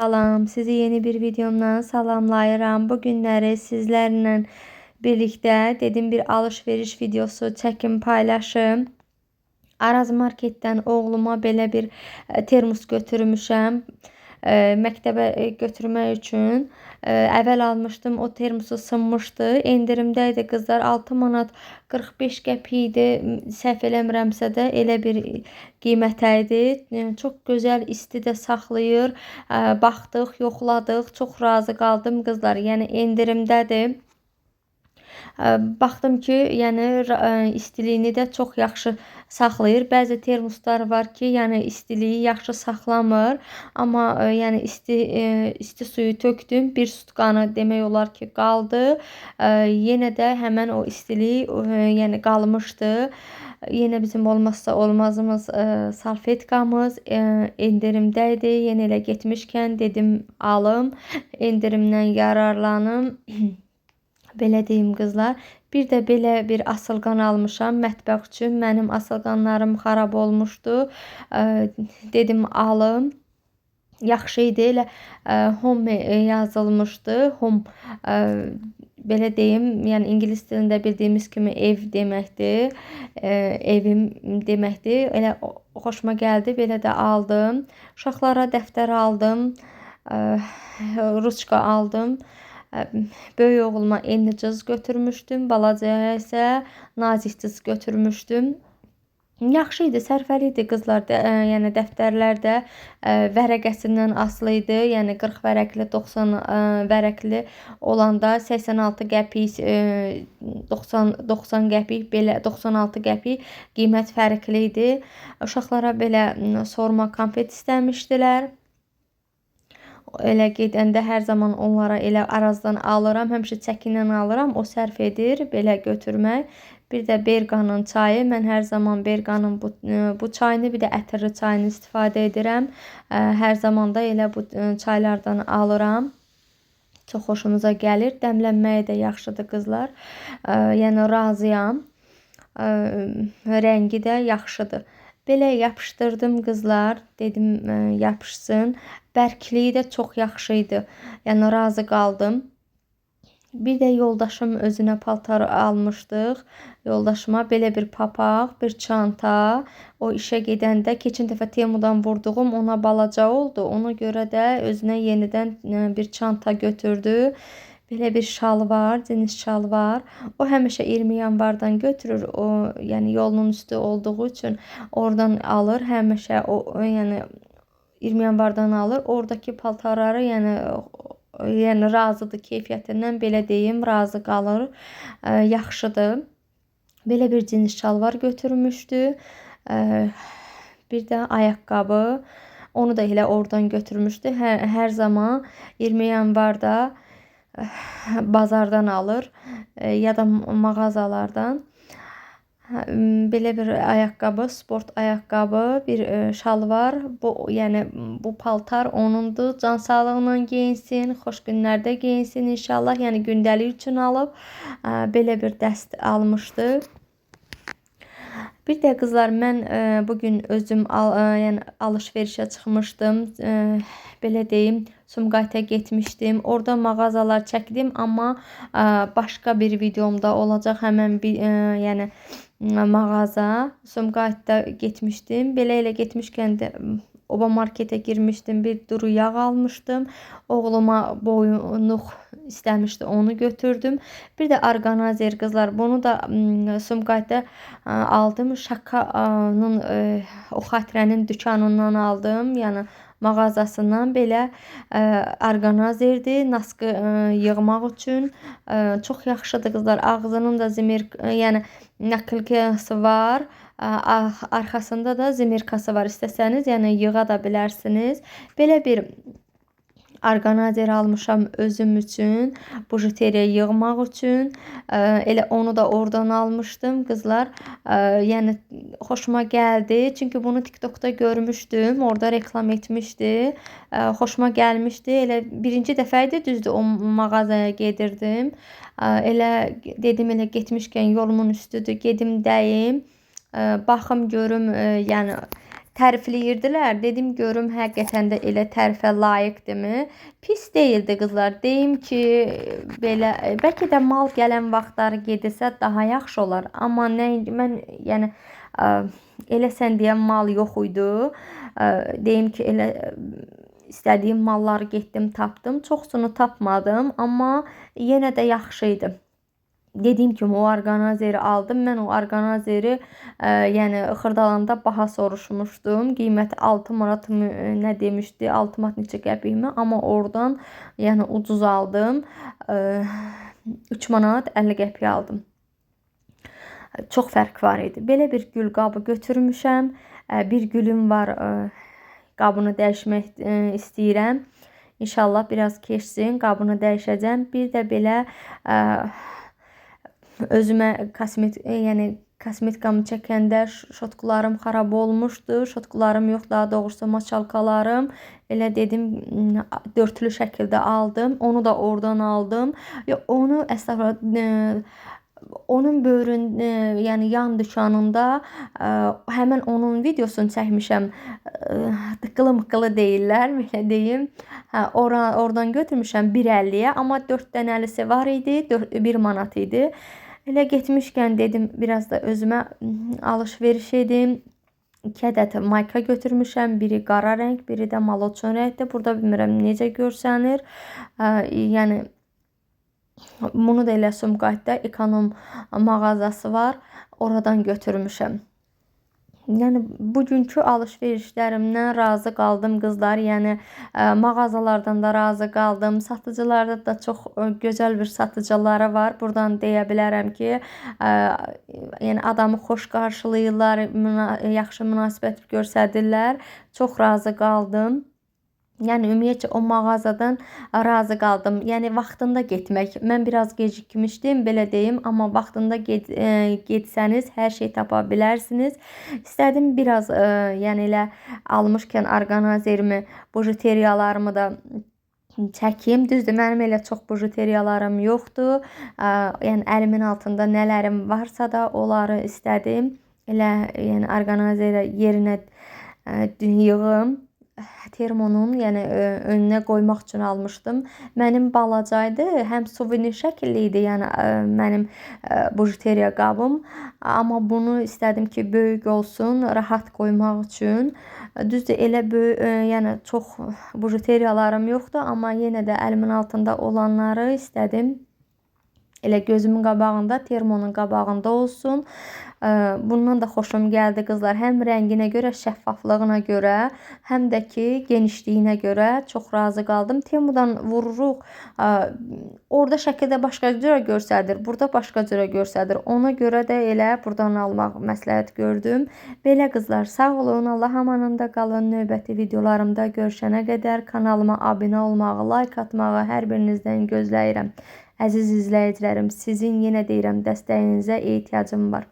Salam, sizi yeni bir videomdan salamlayıram. Bu günləri sizlərlə birlikdə dedim bir alış-veriş videosu çəkim, paylaşım. Araz marketdən oğluma belə bir termos götürmüşəm. Məktəbə götürmək üçün. Əvvəl almışdım, o termosu sınmışdı. Endirimdə idi qızlar, 6 manat 45 qəpik idi. Səhv eləmirəmsə də elə bir qiymətə idi. Çox gözəl isti də saxlayır. Baxdıq, yoxladıq, çox razı qaldım qızlar. Yəni endirimdədir. Baxdım ki, yəni istiliyini də çox yaxşı saxlayır. Bəzi termoslar var ki, yəni istiliyi yaxşı saxlamır. Amma yəni isti suyu tökdüm. Bir sutkanı demək olar ki, qaldı. Yenə də həmən o istilik yəni qalmışdı. Yenə bizim olmazsa olmazımız salfetkamız endirimdə idi. Yenə elə getmişkən dedim alım, endirimdən yararlanım. Belə deyim qızlar. Bir də belə bir asılqan almışam mətbəx üçün. Mənim asılqanlarım xarab olmuşdu. Dedim alım. Yaxşı idi. Elə home yazılmışdı. Home belə deyim, yəni ingilis dilində bildiyimiz kimi ev deməkdir. Evim deməkdir. Elə xoşuma gəldi. Belə də aldım. Uşaqlara dəftər aldım. Ruçka aldım. Böyük oğluma enli cız götürmüşdüm. Balacaya isə nazik cız götürmüşdüm. Yaxşı idi, sərfəli idi qızlar. Yəni dəftərlər də vərəqəsindən asılı idi. Yəni 40 vərəqli, 90 vərəqli olanda 86 qəpik, 90 qəpik, belə 96 qəpik qiymət fərqli idi. Uşaqlara belə sorma konfet istəmişdilər. Elə gedəndə hər zaman onlara elə Arazdan alıram. Həmişə çəkindən alıram. O sərf edir belə götürmək. Bir də Berqanın çayı. Mən hər zaman Berqanın bu çayını, bir də ətirli çayını istifadə edirəm. Hər zaman da elə bu çaylardan alıram. Çox xoşumuza gəlir. Dəmlənməyi də yaxşıdır qızlar. Yəni razıyam. Rəngi də yaxşıdır. Belə yapışdırdım qızlar. Dedim yapışsın. Bərkliyi də çox yaxşı idi. Yəni razı qaldım. Bir də yoldaşım özünə paltar almışdıq. Yoldaşıma belə bir papaq, bir çanta. O işə gedəndə keçən dəfə Temudan vurduğum ona balaca oldu. Ona görə də özünə yenidən bir çanta götürdü. Belə bir şal var, cins şal var. O həmişə 20 yanvardan götürür. O yəni yolun üstü olduğu üçün oradan alır. Həmişə o yəni 20 yanvardan alır. Oradakı paltarları yəni razıdır keyfiyyətindən, belə deyim, razı qalır. Yaxşıdır. Belə bir cins şalvar götürmüşdü. Bir də ayaqqabı. Onu da elə oradan götürmüşdü. Hər zaman 20 yanvarda bazardan alır ya da mağazalardan. Belə bir ayaqqabı, sport ayaqqabı, bir şalvar. Yəni bu paltar onundur. Can sağlığıyla geyinsin, xoş günlərdə geyinsin inşallah. Yəni gündəlik üçün alıb belə bir dəst almışdı. Bir də qızlar, mən bugün özüm yəni alış-verişə çıxmışdım. Belə deyim, Sumqayıta getmişdim. Orada mağazalar çəkdim, amma başqa bir videomda olacaq həmən yəni mağaza. Sumqayıtda getmişdim. Belə elə getmişkən də Oba marketə girmişdim. Bir duru yağ almışdım. Oğluma boyunluq istəmişdi. Onu götürdüm. Bir də orqanazer qızlar. Bunu da Sumqayıtda aldım. Şakanın o xatirənin dükanından aldım. Yəni mağazasından belə orqanazerdir. Naskı yığmaq üçün çox yaxşıdır qızlar. Ağzının da yəni nakilkası var. Arxasında da zimirkası var. İstəsəniz yəni yığa da bilərsiniz. Belə bir orqanazer almışam özüm üçün. Bujuteriya yığmaq üçün. Elə onu da oradan almışdım qızlar. Yəni xoşuma gəldi. Çünki bunu TikTokda görmüşdüm. Orada reklam etmişdi. Xoşuma gəlmişdi. Elə birinci dəfə idi, düzdür, o mağazaya gedirdim. Elə dedim, elə getmişkən yolumun üstüdür, gedim dəyim. Baxım görüm, yəni tərifləyirdilər. Dedim görüm həqiqətən də elə tərifə layiqdimi? Pis deyildi qızlar. Deyim ki, belə bəlkə də mal gələn vaxtları gedirsə daha yaxşı olar. Amma nə mən yəni elə sən deyən mal yox idi. Deyim ki, elə istədiyim malları getdim tapdım. Çoxsunu tapmadım, amma yenə də yaxşı idi. Dediyim kimi o orqanazeri aldım. Mən o orqanazeri yəni Xırdalanda baha soruşmuşdum. Qiyməti 6 manat nə demişdi? 6 manat neçə qəpikmi? Amma oradan yəni ucuz aldım. 3 manat 50 qəpik aldım. Çox fərq var idi. Belə bir gül qabı götürmüşəm. Bir gülüm var. Qabını dəyişmək istəyirəm. İnşallah biraz keçsin. Qabını dəyişəcəm. Bir də belə özümə kosmetikamı çəkəndə şotkularım xarab olmuşdu. Şotkularım yox, daha doğrusu maçalkalarım. Elə dedim dörtlü şəkildə aldım. Onu da oradan aldım. Onu əslində onun böyrün yəni yan dükanında həmin onun videosunu çəkmişəm. Tıqqılı-mıqqılı deyirlər, belə deyim. Oradan götürmüşəm 1.50-yə, amma 4 dənəlisi var idi, 1 manat idi. Elə getmişkən dedim biraz da özümə alış-veriş edim. 2 ədəd mayka götürmüşəm. Biri qara rəng, biri də maloçun rəngdir. Burada bilmirəm necə görsənir. Yəni bunu da elə Sumqayıtda ekonom mağazası var. Oradan götürmüşəm. Yəni bugünkü alış-verişlərimdən razı qaldım qızlar. Yəni mağazalardan da razı qaldım. Satıcılarda da çox gözəl bir satıcıları var. Buradan deyə bilərəm ki, yəni adamı xoş qarşılayırlar, yaxşı münasibət göstərirlər. Çox razı qaldım. Yəni ümumiyyətcə o mağazadan razı qaldım. Yəni vaxtında getmək. Mən biraz gecikmişdim, belə deyim, amma vaxtında getsəniz hər şey tapa bilərsiniz. İstədim biraz yəni elə almışkən orqanazerimi, bujuteriyalarımı da çəkim. Düzdür, mənim elə çox bujuteriyalarım yoxdur. Yəni əlimin altında nələrim varsa da onları istədim. Elə yəni orqanazerə yerinə yığım. Termonun yəni önünə qoymaq üçün almışdım. Mənim balacaydı, həm suvenir şəkilli idi, yəni mənim bujuteriya qabım. Amma bunu istədim ki, böyük olsun, rahat qoymaq üçün. Düzdür, elə böyük, yəni çox bujuteriyalarım yoxdur, amma yenə də əlimin altında olanları istədim. Elə gözümün qabağında, termonun qabağında olsun. Bundan da xoşum gəldi qızlar. Həm rənginə görə, şəffaflığına görə, həm də ki, genişliyinə görə çox razı qaldım. Temudan vururuq. Orada şəkildə başqa cürə göstərir, burada başqa cürə göstərir. Ona görə də elə buradan almaq məsləhət gördüm. Belə qızlar, sağ olun. Allah amanında qalın. Növbəti videolarımda görüşənə qədər kanalıma abunə olmağı, like atmağı hər birinizdən gözləyirəm. Əziz izləyicilərim, sizin yenə deyirəm dəstəyinizə ehtiyacım var.